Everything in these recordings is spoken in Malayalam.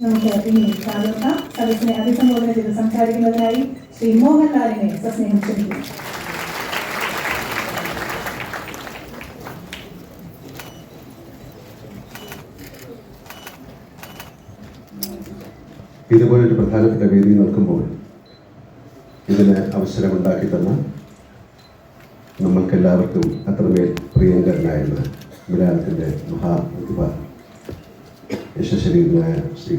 നമുക്ക് ഇനി സദസ്സിനെ അഭിസംബോധന ചെയ്ത് സംസാരിക്കുന്നതിനായി ശ്രീ മോഹൻലാലിനെ സസ്നേഹം ക്ഷണിക്കുന്നു. ഇതുപോലൊരു പ്രധാനപ്പെട്ട വേദി നിൽക്കുമ്പോൾ ഇതിന് അവസരമുണ്ടാക്കി തന്ന നമ്മൾക്കെല്ലാവർക്കും അത്രമേൽ പ്രിയങ്കരനായിരുന്ന മലയാളത്തിൻ്റെ മഹാപ്രതിഭ യശസ്വരീനായ ശ്രീ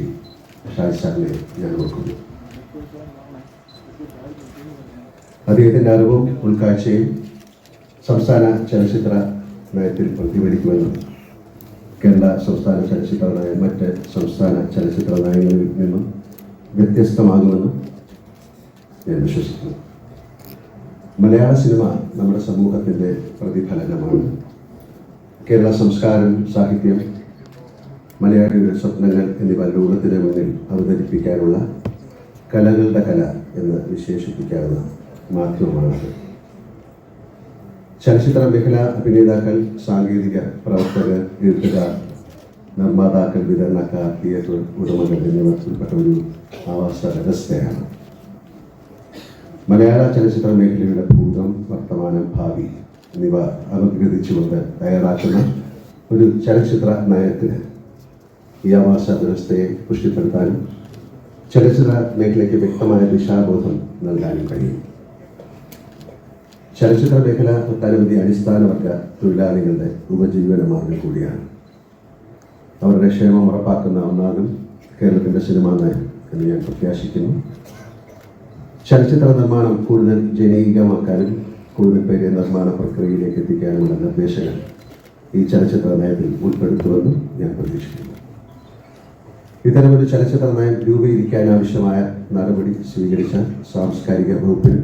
ഷാജി സാറിനെ ഞാൻ ഓർക്കുന്നു. അദ്ദേഹത്തിൻ്റെ അറിവും ഉൾക്കാഴ്ചയും സംസ്ഥാന ചലച്ചിത്ര നയത്തിൽ പ്രതിഫലിക്കുമെന്നും കേരള സംസ്ഥാന ചലച്ചിത്ര നയം മറ്റ് സംസ്ഥാന ചലച്ചിത്ര നയങ്ങളിൽ നിന്നും വ്യത്യസ്തമാകുമെന്നും ഞാൻ വിശ്വസിക്കുന്നു. മലയാള സിനിമ നമ്മുടെ സമൂഹത്തിൻ്റെ പ്രതിഫലനമാണ്. കേരള സംസ്കാരം, സാഹിത്യം, മലയാളിയുടെ സ്വപ്നങ്ങൾ എന്നിവ ലോകത്തിന് മുന്നിൽ അവതരിപ്പിക്കാനുള്ള കലകളുടെ കല എന്ന് വിശേഷിപ്പിക്കാവുന്ന മാധ്യമമാണത്. ചലച്ചിത്ര മേഖല അഭിനേതാക്കൾ, സാങ്കേതിക പ്രവർത്തകർ, എഴുത്തുകാർ, നിർമ്മാതാക്കൾ, വിതരണക്കാർ, തിയേറ്റർ ഉടമകൾ എന്നിവർ ഉൾപ്പെട്ട ഒരു ആവാസ വ്യവസ്ഥയാണ്. മലയാള ചലച്ചിത്ര മേഖലയുടെ ഭൂതം, വർത്തമാനം, ഭാവി എന്നിവ അപഗ്രഥിച്ചുകൊണ്ട് തയ്യാറാക്കുന്ന ഒരു ചലച്ചിത്ര നയത്തിന് ഈ ആവാസ വ്യവസ്ഥയെ പുഷ്ടിപ്പെടുത്താനും ചലച്ചിത്ര മേഖലയ്ക്ക് വ്യക്തമായ ദിശാബോധം നൽകാനും കഴിയും. ചലച്ചിത്ര മേഖല ഒട്ടനവധി അടിസ്ഥാന വർഗ തൊഴിലാളികളുടെ ഉപജീവന മാർഗം കൂടിയാണ്. അവരുടെ ക്ഷേമം ഉറപ്പാക്കുന്ന ഒന്നാകും കേരളത്തിൻ്റെ സിനിമാ നയം എന്ന് ഞാൻ പ്രത്യാശിക്കുന്നു. ചലച്ചിത്ര നിർമ്മാണം കൂടുതൽ ജനകീയമാക്കാനും കൂടുതൽ പേരെ നിർമ്മാണ പ്രക്രിയയിലേക്ക് എത്തിക്കാനുമുള്ള നിർദ്ദേശങ്ങൾ ഈ ചലച്ചിത്ര നയത്തിൽ ഉൾപ്പെടുത്തുമെന്നും ഞാൻ പ്രതീക്ഷിക്കുന്നു. ഇത്തരമൊരു ചലച്ചിത്ര നയം രൂപീകരിക്കാൻ ആവശ്യമായ നടപടി സ്വീകരിച്ച സാംസ്കാരിക വകുപ്പിനും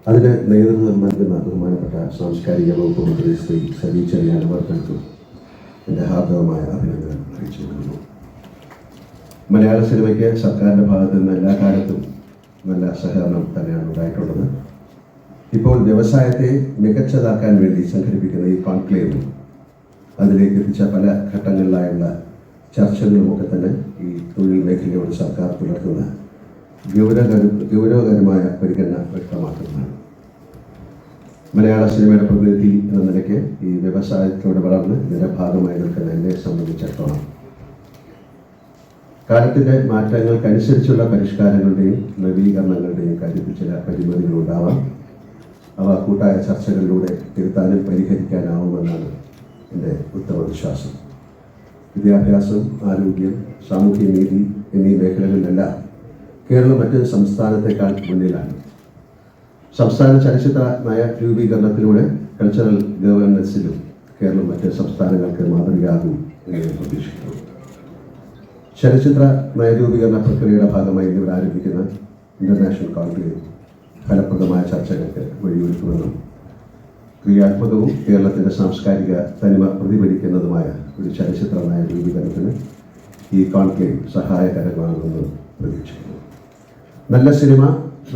അതിന് നേതൃത്വം നൽകുന്ന ബഹുമാനപ്പെട്ട സാംസ്കാരിക വകുപ്പ് മന്ത്രി ശ്രീ സജി ചെറിയാൻ അവർക്കും എൻ്റെ ഹാർദവമായ അഭിനന്ദനം അറിയിച്ചുകൊള്ളുന്നു. മലയാള സിനിമയ്ക്ക് സർക്കാരിൻ്റെ ഭാഗത്തു നിന്ന് എല്ലാ കാലത്തും നല്ല സഹകരണം തന്നെയാണ് ഉണ്ടായിട്ടുള്ളത്. ഇപ്പോൾ വ്യവസായത്തെ മികച്ചതാക്കാൻ വേണ്ടി സംഘടിപ്പിക്കുന്ന ഈ കോൺക്ലേവ് അതിലേക്ക് എത്തിച്ച പല ഘട്ടങ്ങളിലായുള്ള ചർച്ചകളുമൊക്കെ തന്നെ ഈ തൊഴിൽ മേഖലയോട് സർക്കാർ പുലർത്തുന്ന ഗൗരവകരമായ പരിഗണന വ്യക്തമാക്കുന്നതാണ്. മലയാള സിനിമയുടെ പ്രതിനിധി എന്ന നിലയ്ക്ക് ഈ വ്യവസായത്തോട് വളർന്ന് ഇതിൻ്റെ ഭാഗമായി നിൽക്കുന്ന എന്നെ സംബന്ധിച്ചിടത്തോളം കാലത്തിൻ്റെ മാറ്റങ്ങൾക്കനുസരിച്ചുള്ള പരിഷ്കാരങ്ങളുടെയും നവീകരണങ്ങളുടെയും കാര്യത്തിൽ ചില പരിമിതികളുണ്ടാവാം. അവ കൂട്ടായ ചർച്ചകളിലൂടെ തിരുത്താനും പരിഹരിക്കാനാവുമെന്നാണ് എൻ്റെ ഉത്തമ വിശ്വാസം. വിദ്യാഭ്യാസം, ആരോഗ്യം, സാമൂഹ്യ നീതി എന്നീ മേഖലകളിലെല്ലാം കേരളം മറ്റ് സംസ്ഥാനത്തേക്കാൾ മുന്നിലാണ്. സംസ്ഥാന ചലച്ചിത്ര നയ രൂപീകരണത്തിലൂടെ കൾച്ചറൽ ഗവേണൻസിലും കേരളം മറ്റ് സംസ്ഥാനങ്ങൾക്ക് മാതൃകയാകും എന്ന് പ്രതീക്ഷിക്കുന്നു. ചലച്ചിത്ര നയരൂപീകരണ പ്രക്രിയയുടെ ഭാഗമായി ഇന്നിവർ ആരംഭിക്കുന്ന ഇൻ്റർനാഷണൽ കോൺക്ലേവ് ഫലപ്രദമായ ചർച്ചകൾക്ക് വഴിയൊരുക്കുമെന്നും ക്രിയാത്മകവും കേരളത്തിൻ്റെ സാംസ്കാരിക തനിമ പ്രതിഫലിക്കുന്നതുമായ ഒരു ചലച്ചിത്ര നയ രൂപീകരണത്തിന് ഈ കോൺക്ലേവ് സഹായകരമാകുമെന്ന് പ്രതീക്ഷിക്കുന്നു. നല്ല സിനിമ,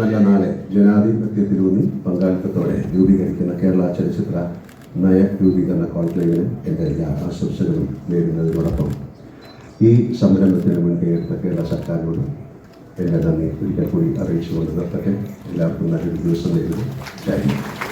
നല്ല നാളെ ജനാധിപത്യത്തിലൂന്നി പങ്കാളിത്തത്തോടെ രൂപീകരിക്കുന്ന കേരള ചലച്ചിത്ര നയ രൂപീകരണ കോൺക്ലേവിന് എൻ്റെ എല്ലാ ആശംസകളും നേടുന്നതിനോടൊപ്പം ഈ സംരംഭത്തിന് മുൻകൈയെടുത്ത കേരള സർക്കാരിനോട് എൻ്റെ നന്ദി ഒരിക്കൽ കൂടി അറിയിച്ചുകൊണ്ട് നിർത്തട്ടെ. എല്ലാവർക്കും നല്ലൊരു ദിവസം നേരുന്നു. ജയ് ഹിന്ദ്.